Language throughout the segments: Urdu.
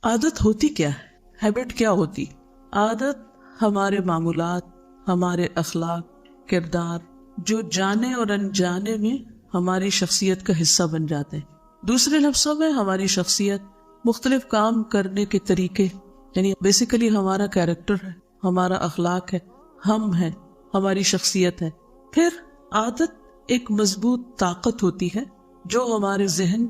عادت ہوتی کیا ہے؟ ہیبٹ کیا ہوتی؟ عادت ہمارے معمولات، ہمارے اخلاق، کردار جو جانے اور انجانے میں ہماری شخصیت کا حصہ بن جاتے ہیں۔ دوسرے لفظوں میں ہماری شخصیت، مختلف کام کرنے کے طریقے، یعنی بیسیکلی ہمارا کیریکٹر ہے، ہمارا اخلاق ہے، ہم ہیں، ہماری شخصیت ہے۔ پھر عادت ایک مضبوط طاقت ہوتی ہے جو ہمارے ذہن،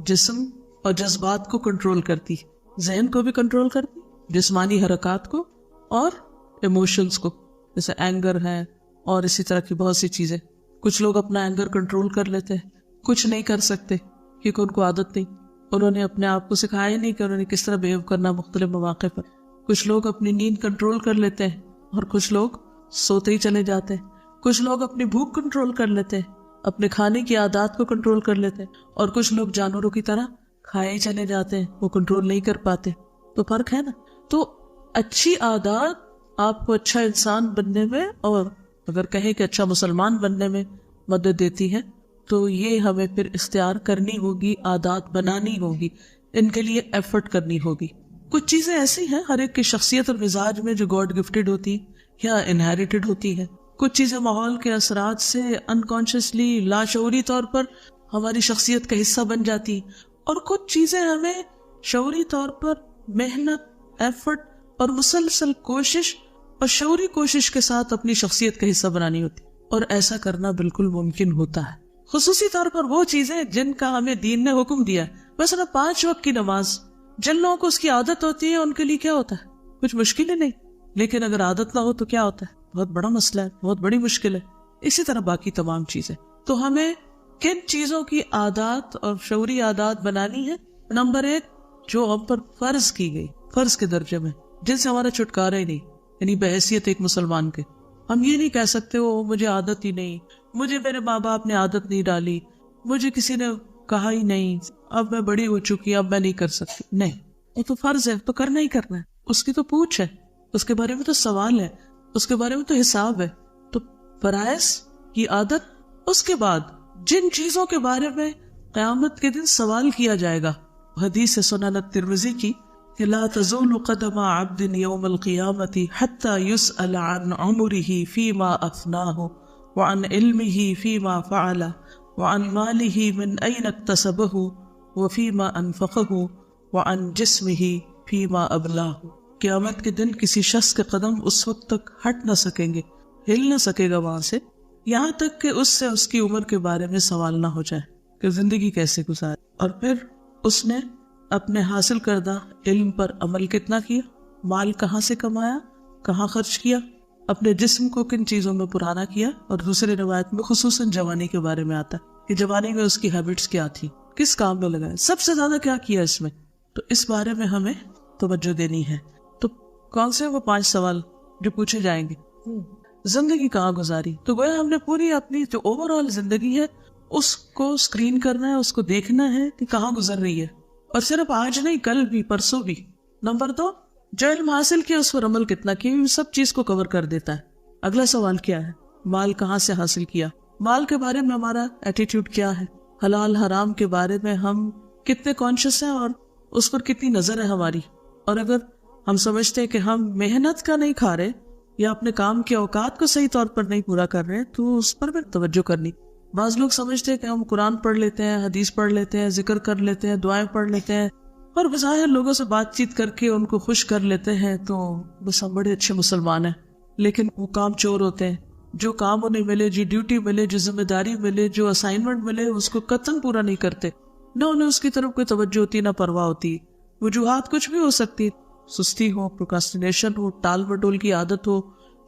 جسم اور جذبات کو کنٹرول کرتی ہے، ذہن کو بھی کنٹرول کرتی، جسمانی حرکات کو اور ایموشنز کو، جیسے اینگر ہے اور اسی طرح کی بہت سی چیزیں۔ کچھ لوگ اپنا اینگر کنٹرول کر لیتے ہیں، کچھ نہیں کر سکتے کیونکہ ان کو عادت نہیں، انہوں نے اپنے آپ کو سکھایا نہیں کہ انہوں نے کس طرح بیہیو کرنا مختلف مواقع پر۔ کچھ لوگ اپنی نیند کنٹرول کر لیتے ہیں اور کچھ لوگ سوتے ہی چلے جاتے ہیں۔ کچھ لوگ اپنی بھوک کنٹرول کر لیتے ہیں، اپنے کھانے کی عادات کو کنٹرول کر لیتے ہیں، اور کچھ لوگ جانوروں کی طرح کھائے ہی چلے جاتے ہیں، وہ کنٹرول نہیں کر پاتے۔ تو فرق ہے نا۔ تو اچھی عادات آپ کو اچھا انسان بننے میں، اور اگر کہیں کہ اچھا مسلمان بننے میں مدد دیتی ہے، تو یہ ہمیں پھر اختیار کرنی ہوگی، عادات بنانی ہوگی، ان کے لیے ایفرٹ کرنی ہوگی۔ کچھ چیزیں ایسی ہیں ہر ایک کی شخصیت اور مزاج میں جو گاڈ گفٹڈ ہوتی یا انہیریٹڈ ہوتی ہے۔ کچھ چیزیں ماحول کے اثرات سے انکانشیسلی، لاشعوری طور پر ہماری شخصیت کا حصہ بن جاتی، اور کچھ چیزیں ہمیں شعوری طور پر محنت، ایفرٹ اور مسلسل کوشش اور شعوری کوشش کے ساتھ اپنی شخصیت کا حصہ بنانی ہوتی، اور ایسا کرنا بالکل ممکن ہوتا ہے۔ خصوصی طور پر وہ چیزیں جن کا ہمیں دین نے حکم دیا ہے، مثلا 5 وقت کی نماز، جن لوگوں کو اس کی عادت ہوتی ہے ان کے لیے کیا ہوتا ہے؟ کچھ مشکل ہی نہیں، لیکن اگر عادت نہ ہو تو کیا ہوتا ہے؟ بہت بڑا مسئلہ ہے، بہت بڑی مشکل ہے۔ اسی طرح باقی تمام چیزیں۔ تو ہمیں کن چیزوں کی عادات اور شعوری عادات بنانی ہے؟ نمبر 1، جو ہم پر فرض کی گئی، فرض کے درجے میں، جن سے ہمارا چھٹکارا ہی نہیں، یعنی بحیثیت ایک مسلمان کے۔ ہم یہ نہیں کہہ سکتے وہ مجھے عادت ہی نہیں، مجھے میرے ماں باپ نے عادت نہیں ڈالی، مجھے کسی نے کہا ہی نہیں، اب میں بڑی ہو چکی، اب میں نہیں کر سکتی۔ نہیں، وہ تو فرض ہے، تو کرنا ہی کرنا ہے، اس کی تو پوچھ ہے، اس کے بارے میں تو سوال ہے، اس کے بارے میں تو حساب ہے۔ تو فرائض کی عادت، اس کے بعد جن چیزوں کے بارے میں قیامت کے دن سوال کیا جائے گا، حدیث سنن الترمذی کی کہ لا تزول قدم عبد یوم القیامت حتی یسأل عن عمره فیما افناہ وعن علمه فیما فعل وعن ماله من این اکتسبہ وفیما انفقہ وعن جسمہ فیما ابلاہ۔ قیامت کے دن کسی شخص کے قدم اس وقت تک ہٹ نہ سکیں گے، ہل نہ سکے گا وہاں سے، یہاں تک کہ اس سے اس کی عمر کے بارے میں سوال نہ ہو جائے کہ زندگی کیسے گزاری، اور پھر اس نے اپنے حاصل کردہ علم پر عمل کتنا کیا، مال کہاں سے کمایا، کہاں خرچ کیا، اپنے جسم کو کن چیزوں میں پرانا کیا، اور دوسرے روایت میں خصوصاً جوانی کے بارے میں آتا ہے کہ جوانی میں اس کی ہیبٹس کیا تھی، کس کام میں لگایا، سب سے زیادہ کیا کیا اس میں۔ تو اس بارے میں ہمیں توجہ دینی ہے۔ تو کون سے وہ 5 سوال جو پوچھے جائیں گے؟ زندگی کہاں گزاری؟ تو گویا ہم نے پوری اپنی جو اوور آل زندگی ہے اس کو اسکرین کرنا ہے، اس کو دیکھنا ہے کہ کہاں گزر رہی ہے، اور صرف آج نہیں، کل بھی، پرسوں بھی۔ نمبر 2، جو علم حاصل کیا اس پر عمل کتنا کیا، سب چیز کو کور کر دیتا ہے۔ اگلا سوال کیا ہے؟ مال کہاں سے حاصل کیا، مال کے بارے میں ہمارا ایٹیٹیوڈ کیا ہے، حلال حرام کے بارے میں ہم کتنے کانشیس ہیں اور اس پر کتنی نظر ہے ہماری۔ اور اگر ہم سمجھتے ہیں کہ ہم محنت کا نہیں کھا رہے یا اپنے کام کے اوقات کو صحیح طور پر نہیں پورا کر رہے تو اس پر بھی توجہ کرنی۔ بعض لوگ سمجھتے ہیں کہ ہم قرآن پڑھ لیتے ہیں، حدیث پڑھ لیتے ہیں، ذکر کر لیتے ہیں، دعائیں پڑھ لیتے ہیں، اور بظاہر لوگوں سے بات چیت کر کے ان کو خوش کر لیتے ہیں، تو بس ہم بڑے اچھے مسلمان ہیں۔ لیکن وہ کام چور ہوتے ہیں، جو کام انہیں ملے، جو ڈیوٹی ملے، جو ذمہ داری ملے، جو اسائنمنٹ ملے، اس کو قطعاً پورا نہیں کرتے، نہ انہیں اس کی طرف کوئی توجہ ہوتی، نہ پرواہ ہوتی۔ وجوہات کچھ بھی ہو سکتی، سستی ہو، پروکاسٹینیشن ہو، ٹال مٹول کی عادت ہو،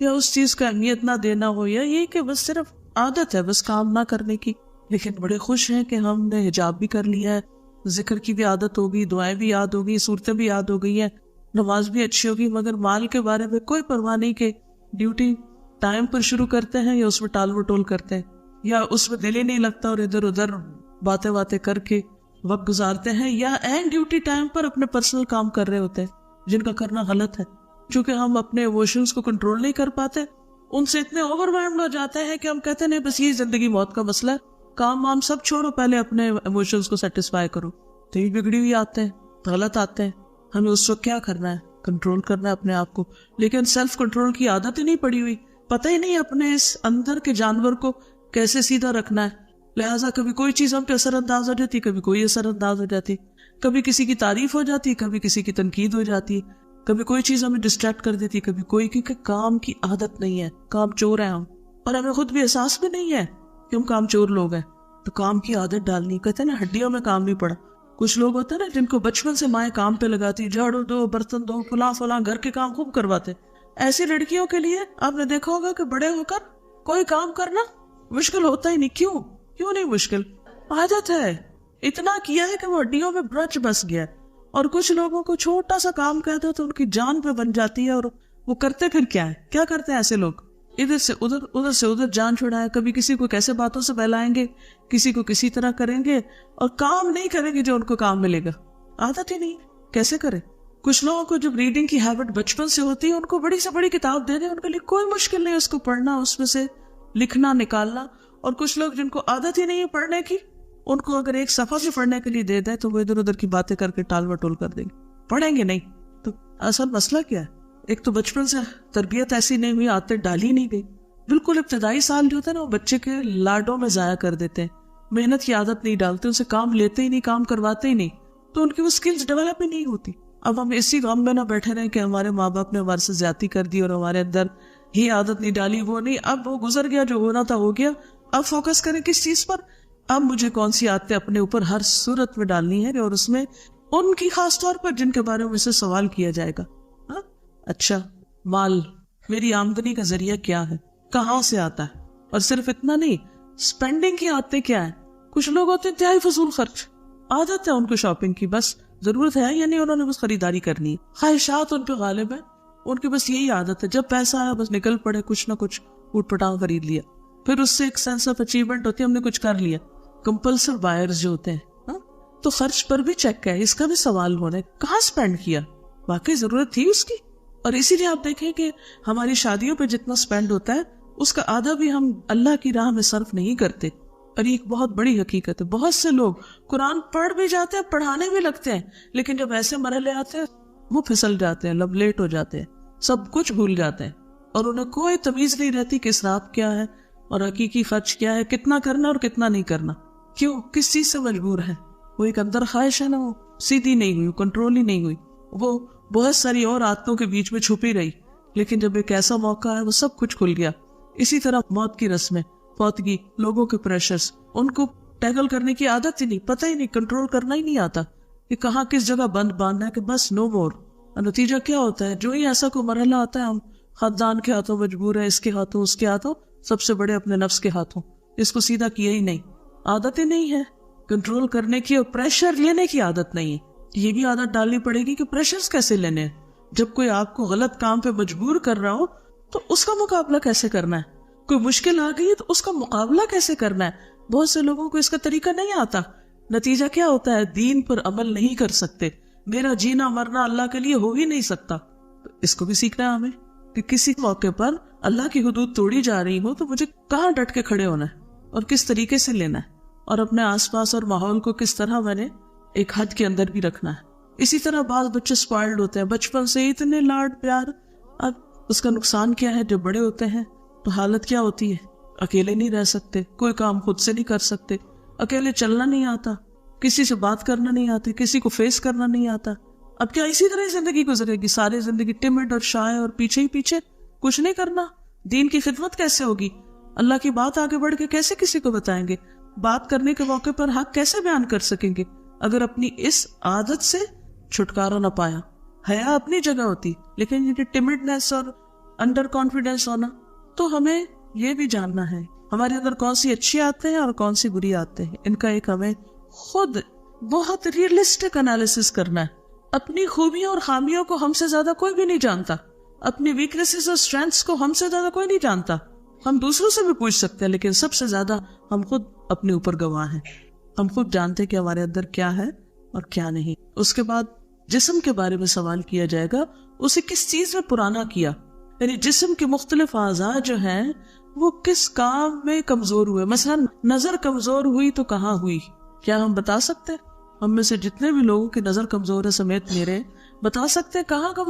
یا اس چیز کا اہمیت نہ دینا ہو، یا یہ کہ بس صرف عادت ہے بس کام نہ کرنے کی۔ لیکن بڑے خوش ہیں کہ ہم نے حجاب بھی کر لیا ہے، ذکر کی بھی عادت ہوگی، دعائیں بھی یاد ہوگی، صورتیں بھی یاد ہو گئی ہیں، نماز بھی اچھی ہوگی، مگر مال کے بارے میں کوئی پرواہ نہیں کہ ڈیوٹی ٹائم پر شروع کرتے ہیں یا اس میں ٹال مٹول کرتے ہیں، یا اس میں دل ہی نہیں لگتا اور ادھر ادھر باتیں کر کے وقت گزارتے ہیں، یا اینڈ ڈیوٹی ٹائم پر اپنے پرسنل کام کر رہے ہوتے ہیں جن کا کرنا غلط ہے۔ چونکہ ہم اپنے ایموشنز کو کنٹرول نہیں کر پاتے، ان سے اتنے اوور ویلمڈ ہو جاتے ہیں کہ ہم کہتے ہیں بس یہ زندگی موت کا مسئلہ ہے، کام وام سب چھوڑو، پہلے اپنے ایموشنز کو سیٹسفائی کرو۔ تو یہ بگڑی ہوئی آتے ہیں، غلط آتے ہیں، ہمیں اس وقت کیا کرنا ہے؟ کنٹرول کرنا ہے اپنے آپ کو. لیکن سیلف کنٹرول کی عادت ہی نہیں پڑی ہوئی, پتہ ہی نہیں اپنے اس اندر کے جانور کو کیسے سیدھا رکھنا ہے. لہٰذا کبھی کوئی چیز ہم پہ اثر انداز ہو جاتی, کبھی کوئی اثر انداز ہو جاتی, کبھی کسی کی تعریف ہو جاتی, کبھی کسی کی تنقید ہو جاتی, کبھی کوئی چیز ہمیں ڈسٹریکٹ کر دیتی, کبھی کوئی, کیونکہ کام کی عادت نہیں ہے, کام چور ہیں ہم, اور ہمیں خود بھی احساس بھی نہیں ہے کہ ہم کام چور لوگ ہیں. تو کام کی عادت ڈالنی, کہتے ہیں نا ہڈیوں میں کام نہیں پڑا. کچھ لوگ ہوتے ہیں نا جن کو بچپن سے مائیں کام پہ لگاتی, جھاڑو دو, برتن دو, فلاں فلاں گھر کے کام خوب کرواتے. ایسی لڑکیوں کے لیے آپ نے دیکھا ہوگا کہ بڑے ہو کر کوئی کام کرنا مشکل ہوتا ہی نہیں. کیوں نہیں مشکل؟ عادت ہے, اتنا کیا ہے کہ وہ ہڈیوں میں برچ بس گیا. اور کچھ لوگوں کو چھوٹا سا کام کہتے ہیں تو ان کی جان پہ بن جاتی ہے, اور وہ کرتے پھر کیا کرتے ہیں ایسے لوگ؟ ادھر سے ادھر جان چھڑائے, کبھی کسی کو کیسے باتوں سے بہلائیں گے, کسی کو کسی طرح کریں گے, اور کام نہیں کریں گے جو ان کو کام ملے گا. عادت ہی نہیں, کیسے کریں؟ کچھ لوگوں کو جب ریڈنگ کی ہیبٹ بچپن سے ہوتی ہے, ان کو بڑی سے بڑی کتاب دے دیں, ان کے لیے کوئی مشکل نہیں اس کو پڑھنا, اس میں سے لکھنا نکالنا. اور کچھ لوگ جن کو عادت ہی نہیں ہے پڑھنے کی, ان کو اگر ایک صفحہ بھی پڑھنے کے لیے دے دیں تو وہ ادھر ادھر کی باتیں کر کے ٹال وٹول کر دیں گے, پڑھیں گے نہیں. تو اصل مسئلہ کیا ہے؟ ایک تو بچپن سے تربیت ایسی نہیں ہوئی, عادتیں ڈالی نہیں گئی. بالکل ابتدائی سال جو ہوتے ہیں نا, وہ بچے کے لاڈوں میں ضائع کر دیتے ہیں, محنت کی عادت نہیں ڈالتے, ان سے کام لیتے ہی نہیں, کام کرواتے ہی نہیں, تو ان کی وہ سکلز ڈیولپ ہی نہیں ہوتی. اب ہم اسی غم میں نہ بیٹھے رہے کہ ہمارے ماں باپ نے ہمارے سے زیادتی کر دی اور ہمارے اندر ہی عادت نہیں ڈالی. وہ نہیں, اب وہ گزر گیا, جو ہونا تھا ہو گیا. اب فوکس کریں کس چیز پر؟ اب مجھے کون سی عادتیں اپنے اوپر ہر صورت میں ڈالنی ہے, اور اس میں ان کی خاص طور پر جن کے بارے میں سے سوال کیا جائے گا. اچھا, مال, میری آمدنی کا ذریعہ کیا ہے, کہاں سے آتا ہے؟ اور صرف اتنا نہیں, سپینڈنگ کی عادتیں کیا ہیں؟ کچھ لوگ ہوتے ہیں انتہائی فضول خرچ, عادت ہے ان کو شاپنگ کی, بس ضرورت ہے یا نہیں, انہوں نے بس خریداری کرنی ہے, خواہشات ان پہ غالب ہے, ان کی بس یہی عادت ہے, جب پیسہ آیا بس نکل پڑے, کچھ نہ کچھ اوٹ پٹانگ خرید لیا, پھر اس سے ایک سینس آف اچیومنٹ ہوتی ہے, ہم نے کچھ کر لیا. کمپلسر بائرز جو ہوتے ہیں, تو خرچ پر بھی چیک ہے, اس کا بھی سوال ہونا ہے کہاں سپینڈ کیا, واقعی ضرورت تھی اس کی. اور اسی لیے آپ دیکھیں کہ ہماری شادیوں پہ جتنا سپینڈ ہوتا ہے اس کا آدھا بھی ہم اللہ کی راہ میں صرف نہیں کرتے. اور یہ ایک بہت بڑی حقیقت ہے. بہت سے لوگ قرآن پڑھ بھی جاتے ہیں, پڑھانے بھی لگتے ہیں, لیکن جب ایسے مرحلے آتے ہیں وہ پھسل جاتے ہیں, لب لیٹ ہو جاتے ہیں, سب کچھ بھول جاتے ہیں, اور انہیں کوئی تمیز نہیں رہتی کہ اسراف کیا ہے اور حقیقی خرچ کیا ہے, کتنا کرنا اور کتنا نہیں کرنا. کیوں؟ کس چیز سے مجبور ہے؟ وہ ایک اندر خواہش ہے نا, وہ سیدھی نہیں ہوئی, کنٹرول ہی نہیں ہوئی, وہ بہت ساری اور عادتوں کے بیچ میں چھپی رہی, لیکن جب ایک ایسا موقع ہے وہ سب کچھ کھل گیا. اسی طرح موت کی رسمیں, فوتگی, لوگوں کے پریشرز, ان کو ٹیکل کرنے کی عادت ہی نہیں, پتہ ہی نہیں, کنٹرول کرنا ہی نہیں آتا کہ کہاں کس جگہ بند باندھنا ہے, کہ بس نو مور. نتیجہ کیا ہوتا ہے؟ جو ہی ایسا کوئی مرحلہ آتا ہے, ہم خاندان کے ہاتھوں مجبور ہیں, اس کے ہاتھوں, اس کے ہاتھوں, سب سے بڑے اپنے نفس کے ہاتھوں. اس کو سیدھا کیا ہی نہیں, عادت ہی نہیں ہے کنٹرول کرنے کی, اور پریشر لینے کی عادت نہیں ہے. یہ بھی عادت ڈالنی پڑے گی کہ پریشرز کیسے لینے ہیں. جب کوئی آپ کو غلط کام پہ مجبور کر رہا ہو تو اس کا مقابلہ کیسے کرنا ہے؟ کوئی مشکل آ گئی ہے تو اس کا مقابلہ کیسے کرنا ہے؟ بہت سے لوگوں کو اس کا طریقہ نہیں آتا. نتیجہ کیا ہوتا ہے؟ دین پر عمل نہیں کر سکتے. میرا جینا مرنا اللہ کے لیے ہو ہی نہیں سکتا. تو اس کو بھی سیکھنا ہے ہمیں کہ کسی موقع پر اللہ کی حدود توڑی جا رہی ہو تو مجھے کہاں ڈٹ کے کھڑے ہونا ہے اور کس طریقے سے لینا ہے, اور اپنے آس پاس اور ماحول کو کس طرح میں نے ایک حد کے اندر بھی رکھنا ہے. اسی طرح بعض بچے سپائلڈ ہوتے ہیں, بچپن سے اتنے لاڈ پیار. اب اس کا نقصان کیا ہے؟ جب بڑے ہوتے ہیں تو حالت کیا ہوتی ہے؟ اکیلے نہیں رہ سکتے, کوئی کام خود سے نہیں کر سکتے, اکیلے چلنا نہیں آتا, کسی سے بات کرنا نہیں آتی, کسی کو فیس کرنا نہیں آتا. اب کیا اسی طرح زندگی گزرے گی؟ ساری زندگی ٹمڈ اور شائع اور پیچھے ہی پیچھے, کچھ نہیں کرنا. دین کی خدمت کیسے ہوگی؟ اللہ کی بات آگے بڑھ کے کیسے کسی کو بتائیں گے؟ بات کرنے کے موقع پر حق کیسے بیان کر سکیں گے اگر اپنی اس عادت سے چھٹکارا نہ پایا؟ حیا اپنی جگہ ہوتی, لیکن یہ ٹمڈنس اور انڈر کانفیڈنس ہونا. تو ہمیں یہ بھی جاننا ہے ہمارے اندر کون سی اچھی عادتیں ہیں اور کون سی بری عادتیں ہیں. ان کا ایک ہمیں خود بہت ریئلسٹک انالیسس کرنا ہے. اپنی خوبیوں اور خامیوں کو ہم سے زیادہ کوئی بھی نہیں جانتا, اپنی ویکنیسز اور اسٹرینتھس کو ہم سے زیادہ کوئی نہیں جانتا. ہم دوسروں سے بھی پوچھ سکتے ہیں, لیکن سب سے زیادہ ہم خود اپنے اوپر گواہ ہیں. ہم خود جانتے کہ ہمارے اندر کیا ہے اور کیا نہیں. اس کے بعد جسم کے بارے میں سوال کیا جائے گا, اسے کس چیز میں پرانا کیا, یعنی جسم کے مختلف اعضاء جو ہیں وہ کس کام میں کمزور ہوئے. مثلا نظر کمزور ہوئی تو کہاں ہوئی؟ کیا ہم بتا سکتے ہیں؟ ہم میں سے جتنے بھی لوگوں کی نظر کمزور ہے سمیت میرے, بتا سکتے کہاں کا